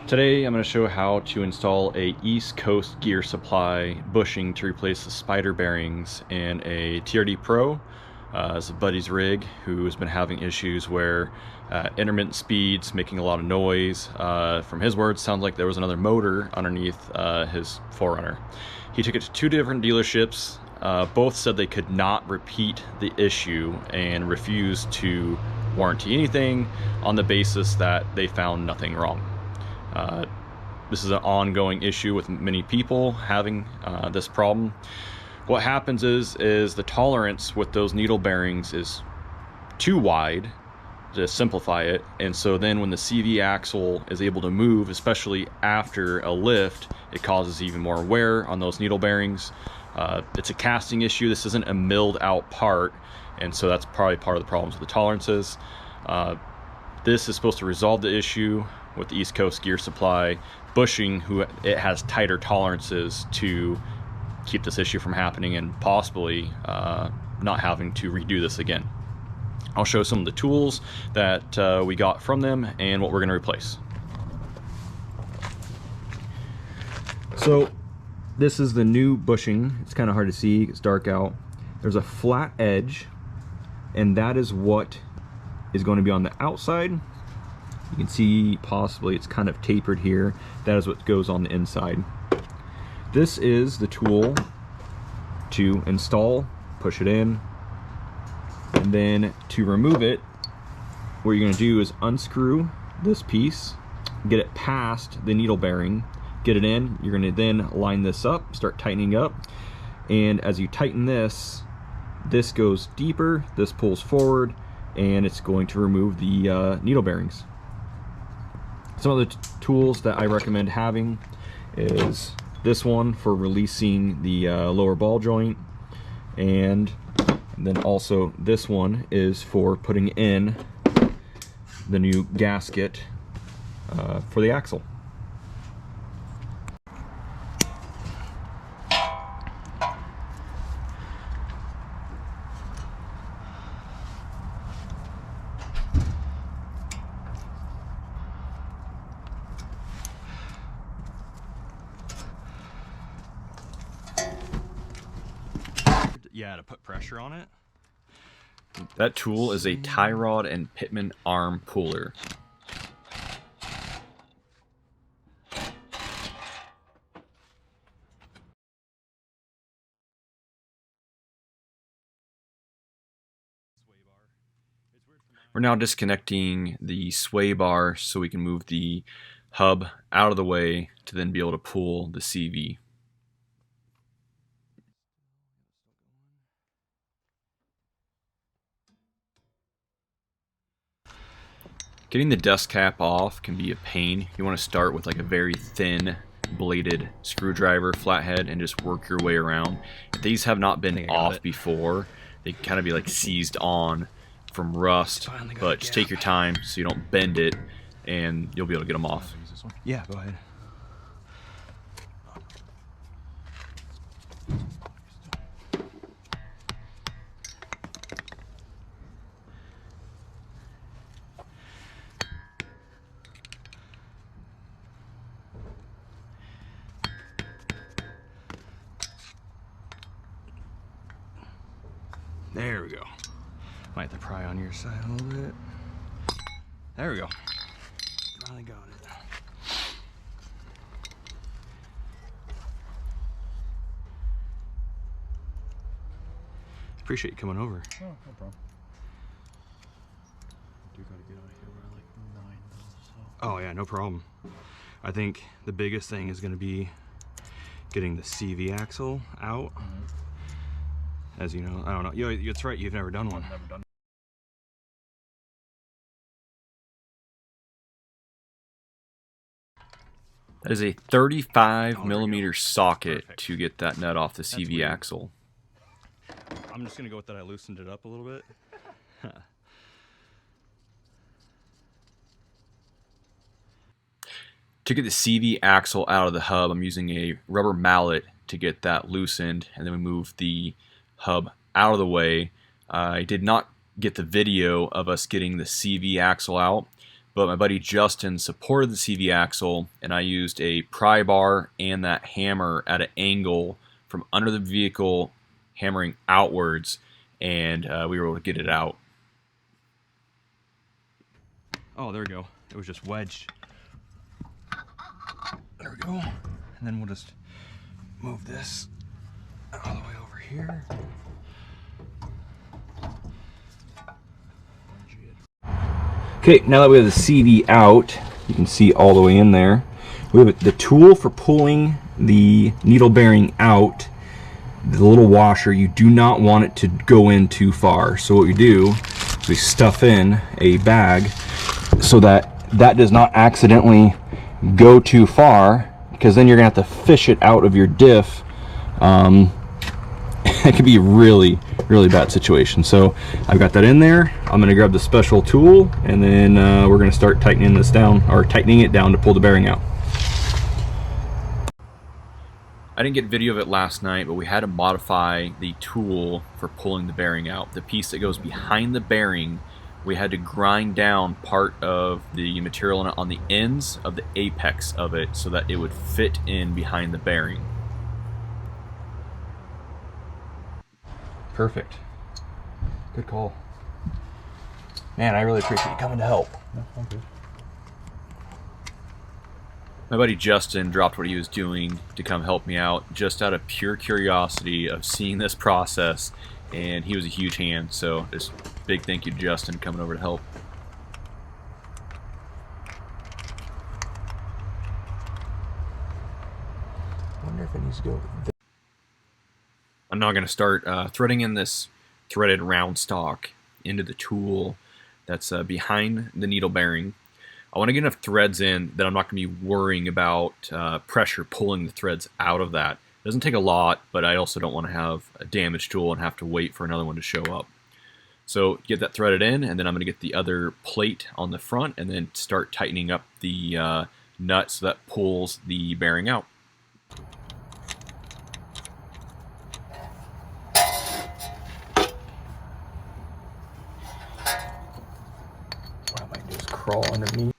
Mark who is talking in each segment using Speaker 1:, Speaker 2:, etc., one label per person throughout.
Speaker 1: Today I'm going to show how to install a East Coast gear supply bushing to replace the spider bearings in a TRD Pro. It's a buddy's rig who has been having issues where intermittent speeds, making a lot of noise. From his words, sounds like there was another motor underneath his Forerunner. He took it to two different dealerships. Both said they could not repeat the issue and refused to warranty anything on the basis that they found nothing wrong. This is an ongoing issue with many people having this problem. What happens is the tolerance with those needle bearings is too wide, to simplify it, and so then when the CV axle is able to move, especially after a lift, it causes even more wear on those needle bearings. It's a casting issue. This isn't a milled out part, and so that's probably part of the problems with the tolerances. This is supposed to resolve the issue with the East Coast gear supply bushing, who it has tighter tolerances to keep this issue from happening and possibly not having to redo this again. I'll show some of the tools that we got from them and what we're going to replace. So this is the new bushing. It's kind of hard to see, it's dark out. There's a flat edge, and that is what is going to be on the outside. You can see possibly it's kind of tapered here. That is what goes on the inside. This is the tool to install, push it in, and then to remove it, what you're going to do is unscrew this piece, get it past the needle bearing, get it in. You're going to then line this up, start tightening up, and as you tighten this goes deeper, this pulls forward, and it's going to remove the needle bearings. Some of the tools that I recommend having is this one for releasing the lower ball joint, and then also this one is for putting in the new gasket for the axle. Yeah, to put pressure on it. That tool is a tie rod and pitman arm puller. We're now disconnecting the sway bar so we can move the hub out of the way to then be able to pull the CV. Getting the dust cap off can be a pain. You want to start with like a very thin bladed screwdriver, flathead, and just work your way around. If these have not been off before, they can kind of be like seized on from rust, but just take your time so you don't bend it, and you'll be able to get them off.
Speaker 2: Yeah, go ahead. There we go. Might have to pry on your side a little bit. There we go. Finally got it. Appreciate you coming over.
Speaker 3: Oh, no problem. I do gotta get out of here by like 9 though, so.
Speaker 2: Oh yeah, no problem. I think the biggest thing is gonna be getting the CV axle out. As you know, I don't know. It's right, you've never done one.
Speaker 3: I've never done.
Speaker 1: That is a 35 millimeter socket to get that nut off the CV axle.
Speaker 2: I'm just gonna go with that I loosened it up a little bit.
Speaker 1: To get the CV axle out of the hub, I'm using a rubber mallet to get that loosened, and then we move the hub out of the way. I did not get the video of us getting the CV axle out, but my buddy Justin supported the CV axle, and I used a pry bar and that hammer at an angle from under the vehicle, hammering outwards, and we were able to get it out.
Speaker 2: Oh, there we go. It was just wedged. There we go. And then we'll just move this all the way over here. Okay, now that we have the CV out, you can see all the way in there. We have the tool for pulling the needle bearing out, the little washer. You do not want it to go in too far. So what we do is we stuff in a bag so that that does not accidentally go too far, because then you're gonna have to fish it out of your diff. It could be a really bad situation. So I've got that in there. I'm gonna grab the special tool, and then we're gonna start tightening this down, or tightening it down to pull the bearing out.
Speaker 1: I didn't get video of it last night, but we had to modify the tool for pulling the bearing out. The piece that goes behind the bearing, we had to grind down part of the material on the ends of the apex of it so that it would fit in behind the bearing.
Speaker 2: Perfect. Good call. Man, I really appreciate you coming to help.
Speaker 3: Okay.
Speaker 1: My buddy Justin dropped what he was doing to come help me out just out of pure curiosity of seeing this process, and he was a huge hand, so just big thank you to Justin coming over to help.
Speaker 2: I wonder if it needs to go.
Speaker 1: I'm now going to start threading in this threaded round stock into the tool that's behind the needle bearing. I want to get enough threads in that I'm not going to be worrying about pressure pulling the threads out of that. It doesn't take a lot, but I also don't want to have a damaged tool and have to wait for another one to show up. So get that threaded in, and then I'm going to get the other plate on the front and then start tightening up the nut so that pulls the bearing out.
Speaker 2: What I might do is crawl underneath.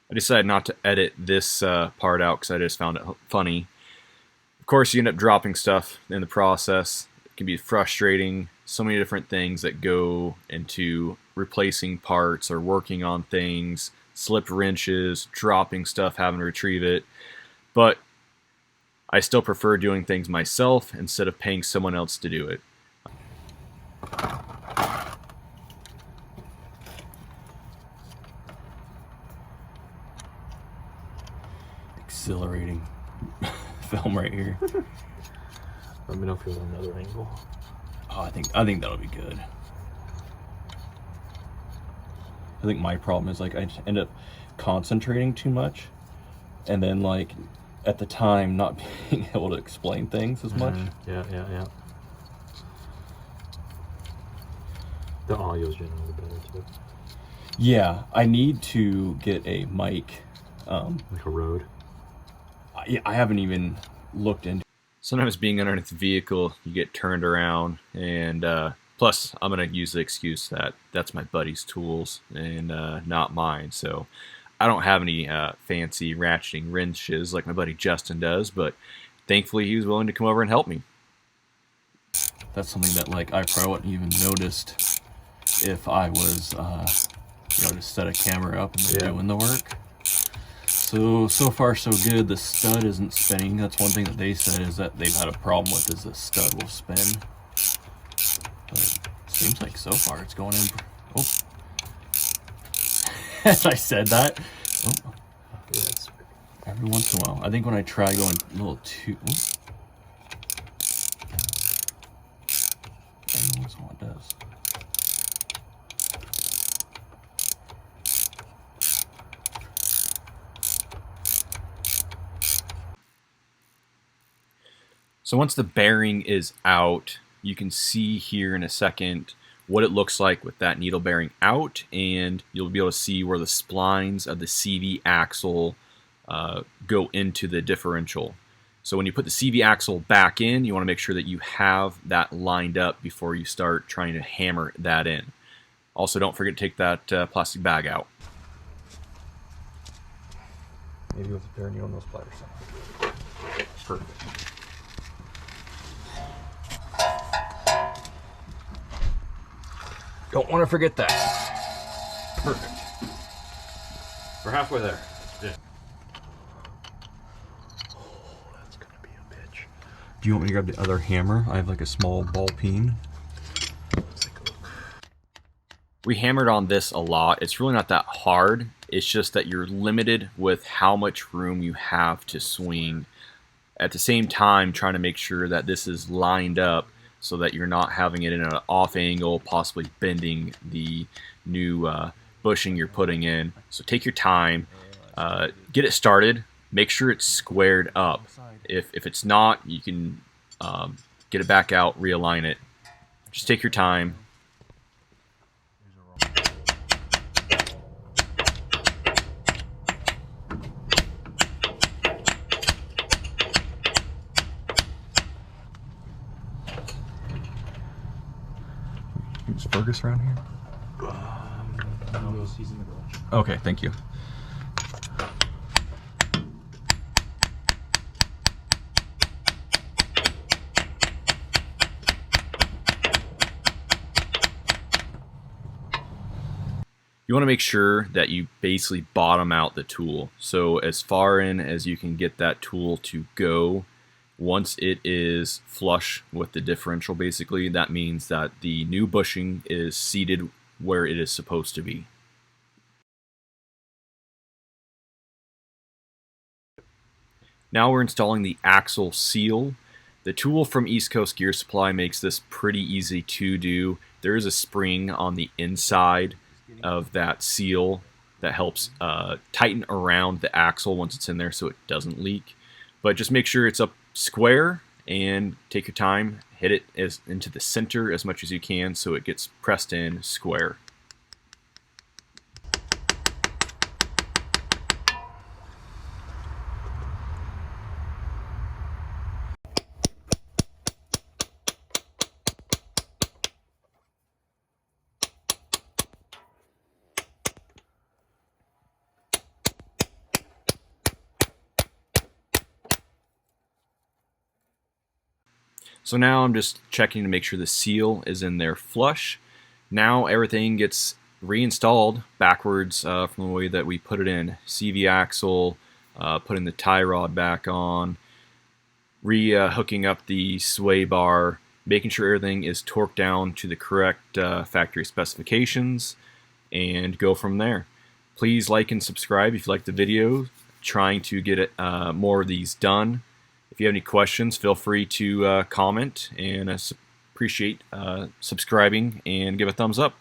Speaker 1: I decided not to edit this part out because I just found it funny. Of course, you end up dropping stuff in the process. It can be frustrating. So many different things that go into replacing parts or working on things, slipped wrenches, dropping stuff, having to retrieve it. But I still prefer doing things myself instead of paying someone else to do it.
Speaker 2: Exhilarating film right here.
Speaker 3: Let me know if you want another angle.
Speaker 2: Oh, I think that'll be good. I think my problem is like I end up concentrating too much, and then like at the time not being able to explain things as much.
Speaker 3: Yeah. The audio's generally better too.
Speaker 2: Yeah, I need to get a mic.
Speaker 3: Like a Rode.
Speaker 2: I haven't even looked into.
Speaker 1: Sometimes being underneath the vehicle, you get turned around, and plus I'm going to use the excuse that that's my buddy's tools and not mine. So I don't have any fancy ratcheting wrenches like my buddy Justin does, but thankfully he was willing to come over and help me.
Speaker 2: That's something that like I probably wouldn't even noticed if I was just set a camera up and doing the work. So far so good. The stud isn't spinning. That's one thing that they said is that they've had a problem with, is the stud will spin. But it seems like so far it's going in. Oh. I said that. Oh.
Speaker 3: Yes.
Speaker 2: Every once in a while. I think when I try going a little too... Oh. Every once in a while it does.
Speaker 1: So once the bearing is out, you can see here in a second what it looks like with that needle bearing out, and you'll be able to see where the splines of the CV axle go into the differential. So when you put the CV axle back in, you want to make sure that you have that lined up before you start trying to hammer that in. Also, don't forget to take that plastic bag out.
Speaker 2: Maybe with a pair of needle nose pliers. Perfect. Don't want to forget that. Perfect. We're halfway there.
Speaker 1: Yeah.
Speaker 2: Oh, that's gonna be a bitch. Do you want me to grab the other hammer? I have like a small ball peen. Let's take a look.
Speaker 1: We hammered on this a lot. It's really not that hard. It's just that you're limited with how much room you have to swing. At the same time, trying to make sure that this is lined up so that you're not having it in an off angle, possibly bending the new bushing you're putting in. So take your time, get it started, make sure it's squared up. If it's not, you can get it back out, realign it. Just take your time.
Speaker 2: Is Fergus around here?
Speaker 3: No, he's in the garage.
Speaker 2: Okay, thank you.
Speaker 1: You want to make sure that you basically bottom out the tool. So as far in as you can get that tool to go, once it is flush with the differential, basically, that means that the new bushing is seated where it is supposed to be. Now we're installing the axle seal. The tool from East Coast Gear Supply makes this pretty easy to do. There is a spring on the inside of that seal that helps tighten around the axle once it's in there so it doesn't leak. But just make sure it's up square and take your time, hit it into the center as much as you can so it gets pressed in square. So now I'm just checking to make sure the seal is in there flush. Now everything gets reinstalled backwards from the way that we put it in. CV axle, putting the tie rod back on, hooking up the sway bar, making sure everything is torqued down to the correct factory specifications, and go from there. Please like and subscribe if you like the video. Trying to get more of these done. If you have any questions, feel free to comment, and I appreciate subscribing and give a thumbs up.